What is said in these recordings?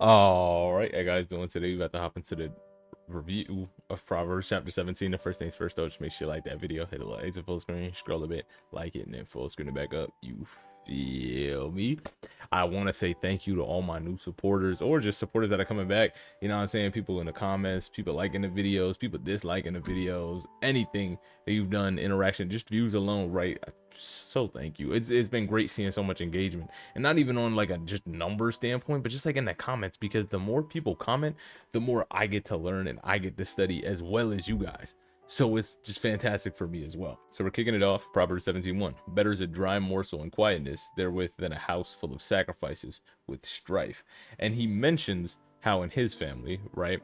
All right, hey guys, doing today? We about to hop into the review of Proverbs chapter 17. The first things first, though, just make sure you like that video, hit a like, exit full screen, scroll a bit, like it, and then full screen it back up. You feel me? I want to say thank you to all my new supporters or just supporters that are coming back. You know what I'm saying? People in the comments, people liking the videos, people disliking the videos, anything that you've done, interaction, just views alone, right? So thank you. It's been great seeing so much engagement, and not even on like a just number standpoint, but just like in the comments, because the more people comment, the more I get to learn and I get to study as well as you guys. So it's just fantastic for me as well. So we're kicking it off. Proverbs 17:1. Better is a dry morsel in quietness therewith than a house full of sacrifices with strife. And he mentions how in his family, right?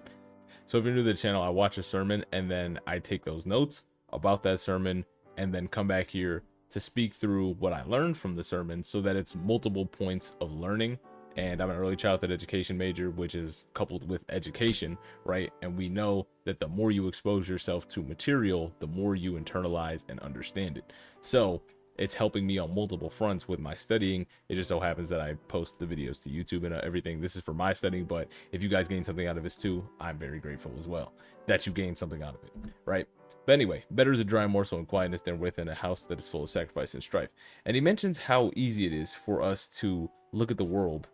So if you're new to the channel, I watch a sermon and then I take those notes about that sermon and then come back here to speak through what I learned from the sermon so that it's multiple points of learning. And I'm an early childhood education major, which is coupled with education, right? And we know that the more you expose yourself to material, the more you internalize and understand it. So it's helping me on multiple fronts with my studying. It just so happens that I post the videos to YouTube and everything. This is for my studying, but if you guys gain something out of this too, I'm very grateful as well that you gain something out of it, right? But anyway, better is a dry morsel in quietness than within a house that is full of sacrifice and strife. And he mentions how easy it is for us to look at the world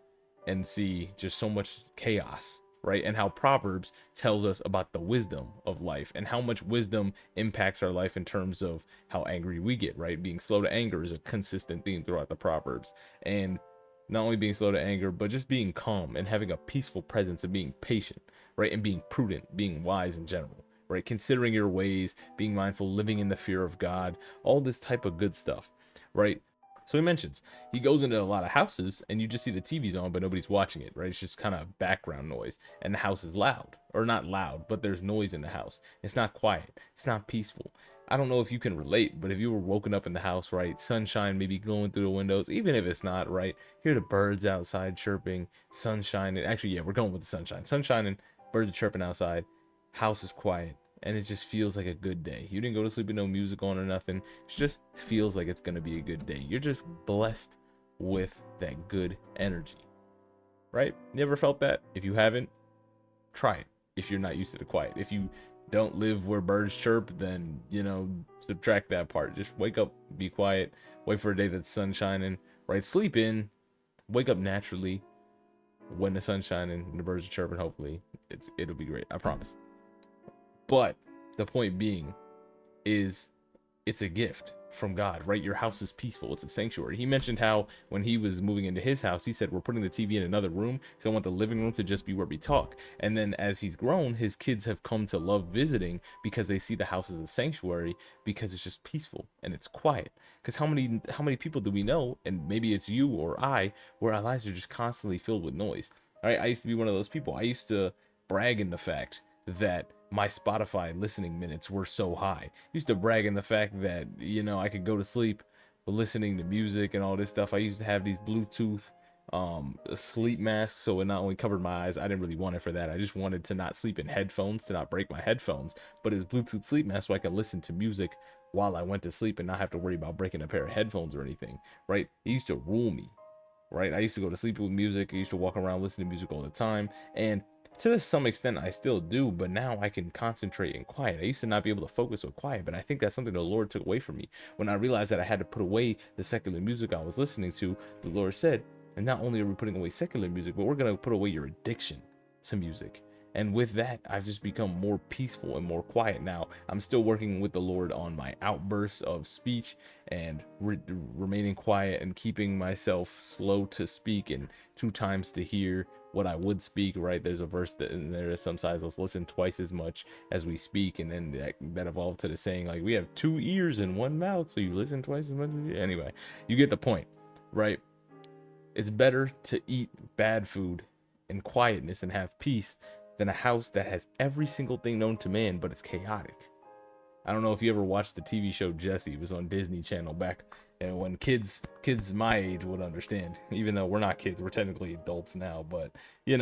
and see just so much chaos, right? And how Proverbs tells us about the wisdom of life and how much wisdom impacts our life in terms of how angry we get, right? Being slow to anger is a consistent theme throughout the Proverbs. And not only being slow to anger, but just being calm and having a peaceful presence and being patient, right? And being prudent, being wise in general, right? Considering your ways, being mindful, living in the fear of God, all this type of good stuff, right? So he mentions he goes into a lot of houses and you just see the TV's on, but nobody's watching it, right? It's just kind of background noise, and the house is loud, or not loud, but there's noise in the house. It's not quiet, it's not peaceful. I don't know if you can relate, but if you were woken up in the house, right, sunshine maybe going through the windows, even if it's not, right, hear the birds outside chirping, sunshine, and actually, yeah, we're going with the sunshine. Sunshine and birds are chirping outside, house is quiet, and it just feels like a good day. You didn't go to sleep with no music on or nothing. It just feels like it's gonna be a good day. You're just blessed with that good energy, right? You ever felt that? If you haven't, try it. If you're not used to the quiet, if you don't live where birds chirp, then subtract that part. Just wake up, be quiet, wait for a day that's sun shining, right? Sleep in, wake up naturally when the sun's shining and the birds are chirping. Hopefully, it'll be great. I promise. But the point being is it's a gift from God, right? Your house is peaceful. It's a sanctuary. He mentioned how when he was moving into his house, he said, we're putting the TV in another room. So I want the living room to just be where we talk. And then as he's grown, his kids have come to love visiting because they see the house as a sanctuary because it's just peaceful and it's quiet. Because how many people do we know, and maybe it's you or I, where our lives are just constantly filled with noise. All right, I used to be one of those people. I used to brag in the fact that my Spotify listening minutes were so high. I used to brag in the fact that, I could go to sleep listening to music and all this stuff. I used to have these Bluetooth sleep masks, so it not only covered my eyes, I didn't really want it for that. I just wanted to not sleep in headphones, to not break my headphones, but it was Bluetooth sleep mask so I could listen to music while I went to sleep and not have to worry about breaking a pair of headphones or anything, right? It used to rule me, right? I used to go to sleep with music. I used to walk around listening to music all the time, and to some extent I still do, but now I can concentrate in quiet. I used to not be able to focus with quiet, but I think that's something the Lord took away from me. When I realized that I had to put away the secular music I was listening to, the Lord said, and not only are we putting away secular music, but we're going to put away your addiction to music. And with that, I've just become more peaceful and more quiet now. I'm still working with the Lord on my outbursts of speech and remaining quiet and keeping myself slow to speak and 2 times to hear what I would speak, right? There's a verse that in there is sometimes let's listen twice as much as we speak, and then that evolved to the saying like we have 2 ears and 1 mouth, so you listen twice as much as you. Anyway, you get the point, right? It's better to eat bad food in quietness and have peace than a house that has every single thing known to man, but it's chaotic. I don't know if you ever watched the TV show Jesse. It was on Disney Channel back and when kids my age would understand, even though we're not kids, we're technically adults now, but you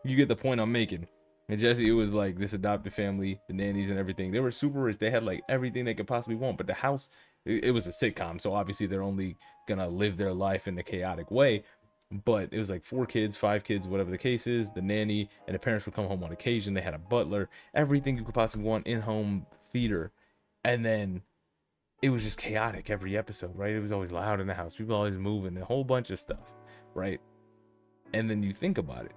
get the point I'm making. And Jesse, it was like this adopted family, the nannies and everything. They were super rich. They had like everything they could possibly want, but the house, it was a sitcom, so obviously they're only gonna live their life in a chaotic way. but it was like 4 kids, 5 kids, whatever the case is. The nanny and the parents would come home on occasion. They had a butler, everything you could possibly want, in-home theater. And then it was just chaotic every episode, right? It was always loud in the house, people always moving, a whole bunch of stuff, right? And then you think about it,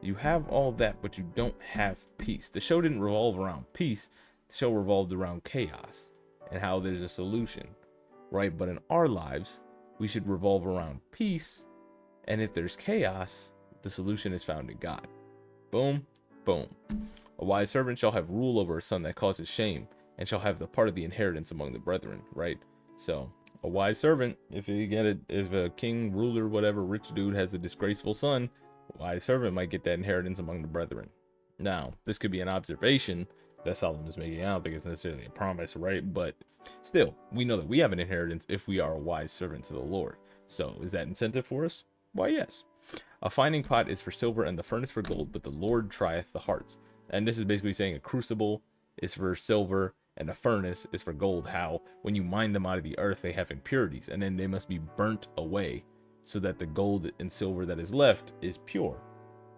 you have all that, but you don't have peace. The show didn't revolve around peace, the show revolved around chaos and how there's a solution, right? But in our lives, we should revolve around peace, and if there's chaos, the solution is found in God. Boom, boom. A wise servant shall have rule over a son that causes shame, and shall have the part of the inheritance among the brethren, right? So a wise servant, if you get it, if a king, ruler, whatever, rich dude has a disgraceful son, a wise servant might get that inheritance among the brethren. Now, this could be an observation that Solomon's making. I don't think it's necessarily a promise, right? But still, we know that we have an inheritance if we are a wise servant to the Lord. So is that incentive for us? Why, yes. A finding pot is for silver and the furnace for gold, but the Lord trieth the hearts. And this is basically saying a crucible is for silver and a furnace is for gold. How when you mine them out of the earth, they have impurities, and then they must be burnt away so that the gold and silver that is left is pure.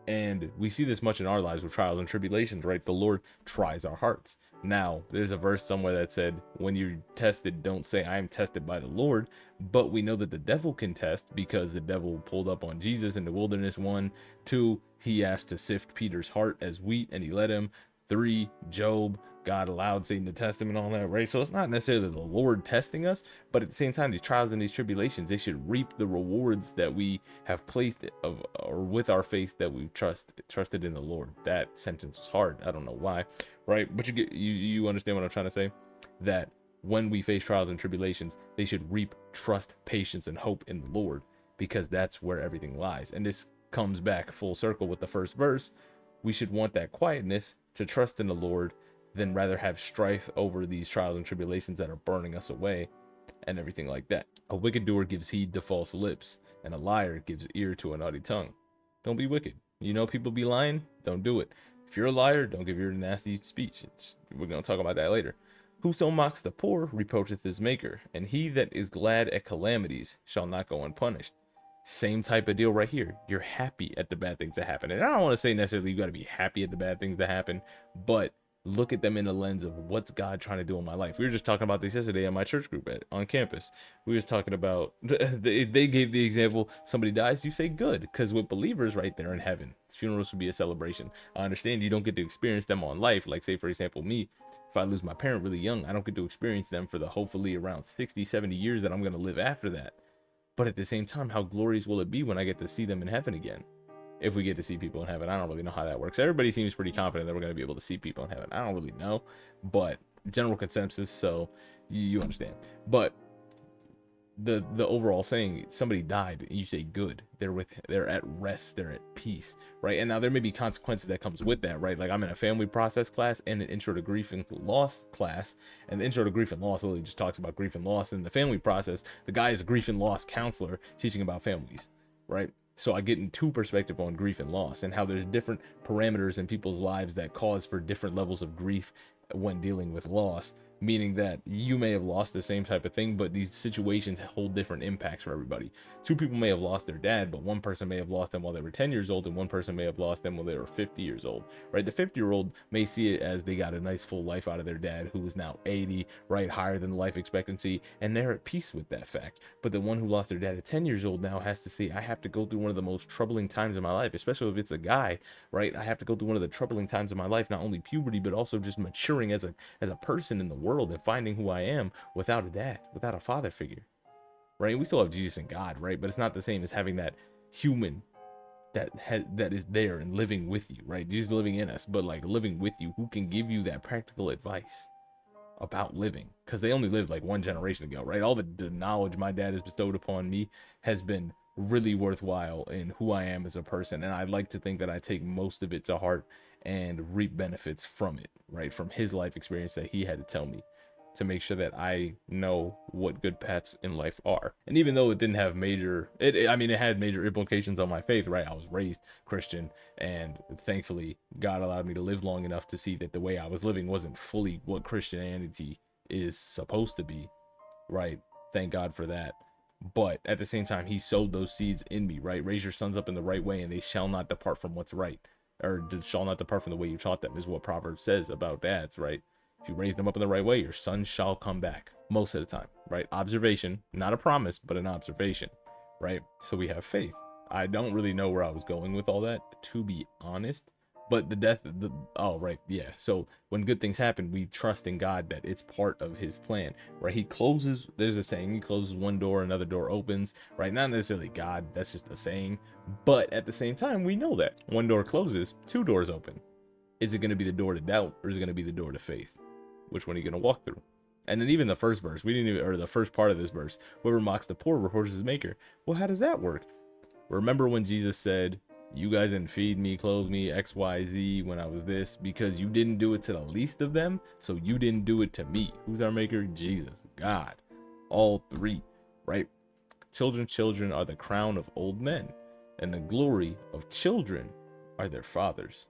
And we see this much in our lives with trials and tribulations, right? The Lord tries our hearts. Now, there's a verse somewhere that said, when you're tested, don't say, I am tested by the Lord. But we know that the devil can test, because the devil pulled up on Jesus in the wilderness. 1, 2, he asked to sift Peter's heart as wheat, and he let him. 3, Job, God allowed Satan to test him and all that, right? So it's not necessarily the Lord testing us, but at the same time, these trials and these tribulations, they should reap the rewards that we have placed of, or with our faith that we've trusted in the Lord. That sentence was hard. I don't know why, right? But you understand what I'm trying to say? That when we face trials and tribulations, they should reap trust, patience, and hope in the Lord, because that's where everything lies. And this comes back full circle with the first verse. We should want that quietness to trust in the Lord, than rather have strife over these trials and tribulations that are burning us away and everything like that. A wicked doer gives heed to false lips, and a liar gives ear to a naughty tongue. Don't be wicked. You know people be lying, don't do it. If you're a liar, don't give your nasty speech. We're going to talk about that later. Whoso mocks the poor reproacheth his maker, and he that is glad at calamities shall not go unpunished. Same type of deal right here. You're happy at the bad things that happen. And I don't want to say necessarily you got to be happy at the bad things that happen, but look at them in the lens of what's God trying to do in my life. We were just talking about this yesterday in my church group on campus. We was talking about, they gave the example, somebody dies, you say good, because with believers, right, they're in heaven. Funerals would be a celebration. I understand you don't get to experience them on life. Like, say, for example, me, if I lose my parent really young, I don't get to experience them for the hopefully around 60, 70 years that I'm going to live after that. But at the same time, how glorious will it be when I get to see them in heaven again? If we get to see people in heaven, I don't really know how that works. Everybody seems pretty confident that we're going to be able to see people in heaven. I don't really know, but general consensus, so you understand. But the overall saying, somebody died, and you say good, they're at rest, they're at peace, right? And now there may be consequences that comes with that, right? Like, I'm in a family process class and an intro to grief and loss class, and the intro to grief and loss literally just talks about grief and loss. And the family process, the guy is a grief and loss counselor teaching about families, right? So I get in two perspective on grief and loss, and how there's different parameters in people's lives that cause for different levels of grief when dealing with loss. Meaning that you may have lost the same type of thing, but these situations hold different impacts for everybody. 2 people may have lost their dad, but one person may have lost them while they were 10 years old, and one person may have lost them when they were 50 years old, right? The 50-year-old may see it as they got a nice full life out of their dad, who is now 80, right? Higher than the life expectancy, and they're at peace with that fact. But the one who lost their dad at 10 years old now has to say, I have to go through one of the most troubling times of my life, especially if it's a guy, right? I have to go through one of the troubling times of my life, not only puberty, but also just maturing as a person in the world, and finding who I am without a dad, without a father figure, right? We still have Jesus and God, right? But it's not the same as having that human that is there and living with you, right? Jesus living in us, but like living with you, who can give you that practical advice about living, because they only lived like one generation ago, right? All the knowledge my dad has bestowed upon me has been really worthwhile in who I am as a person, and I'd like to think that I take most of it to heart and reap benefits from it, right? From his life experience that he had to tell me, to make sure that I know what good paths in life are. And even though it didn't have it had major implications on my faith, right? I was raised Christian, and thankfully God allowed me to live long enough to see that the way I was living wasn't fully what Christianity is supposed to be, right? Thank God for that. But at the same time, he sowed those seeds in me, right? Raise your sons up in the right way, and they shall not depart from what's right, or shall not depart from the way you taught them, is what Proverbs says about dads, right? If you raise them up in the right way, your sons shall come back most of the time, right? Observation, not a promise, but an observation, right? So we have faith. I don't really know where I was going with all that, to be honest. But oh, right, yeah. So when good things happen, we trust in God that it's part of his plan, right? He closes, there's a saying, he closes one door, another door opens, right? Not necessarily God, that's just a saying. But at the same time, we know that one door closes, two doors open. Is it going to be the door to doubt, or is it going to be the door to faith? Which one are you going to walk through? And then even the first verse, we didn't even, or the first part of this verse, whoever mocks the poor reproaches his maker. Well, how does that work? Remember when Jesus said, you guys didn't feed me, clothe me, XYZ when I was this, because you didn't do it to the least of them, so you didn't do it to me. Who's our maker? Jesus, God. All three, right? Children are the crown of old men, and the glory of children are their fathers.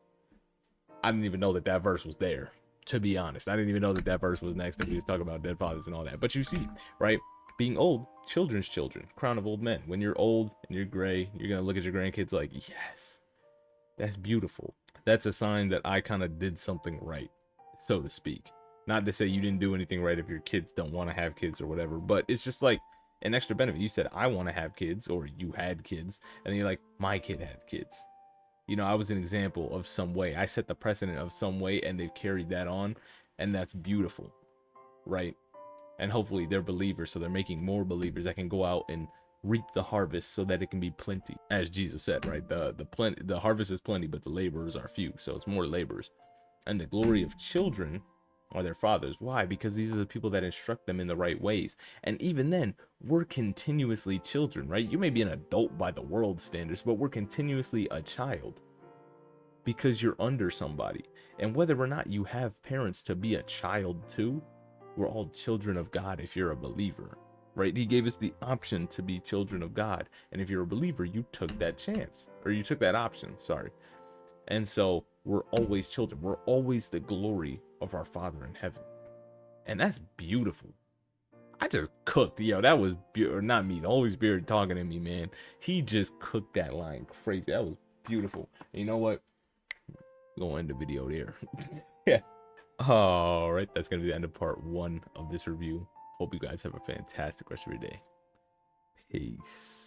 I didn't even know that that verse was there, to be honest. I didn't even know that that verse was next, and we was talking about dead fathers and all that. But you see, right? Being old, children's children, crown of old men. When you're old and you're gray, you're going to look at your grandkids like, yes, that's beautiful. That's a sign that I kind of did something right, so to speak. Not to say you didn't do anything right if your kids don't want to have kids or whatever, but it's just like an extra benefit. You said, I want to have kids, or you had kids, and then you're like, my kid had kids. You know, I was an example of some way. I set the precedent of some way, and they've carried that on, and that's beautiful, right? And hopefully they're believers, so they're making more believers that can go out and reap the harvest so that it can be plenty, as Jesus said, right? The harvest is plenty, but the laborers are few, so it's more laborers. And the glory of children are their fathers. Why? Because these are the people that instruct them in the right ways. And even then, we're continuously children, right? You may be an adult by the world standards, but we're continuously a child because you're under somebody. And whether or not you have parents to be a child to, we're all children of God if you're a believer, right? He gave us the option to be children of God. And if you're a believer, you took that chance, or you took that option, sorry. And so we're always children. We're always the glory of our Father in heaven. And that's beautiful. I just cooked. Yo, that was, or not me, the Holy Spirit talking to me, man. He just cooked that line crazy. That was beautiful. And you know what? We're gonna end the video there. Yeah. All right, that's gonna be the end of part 1 of this review. Hope you guys have a fantastic rest of your day. Peace.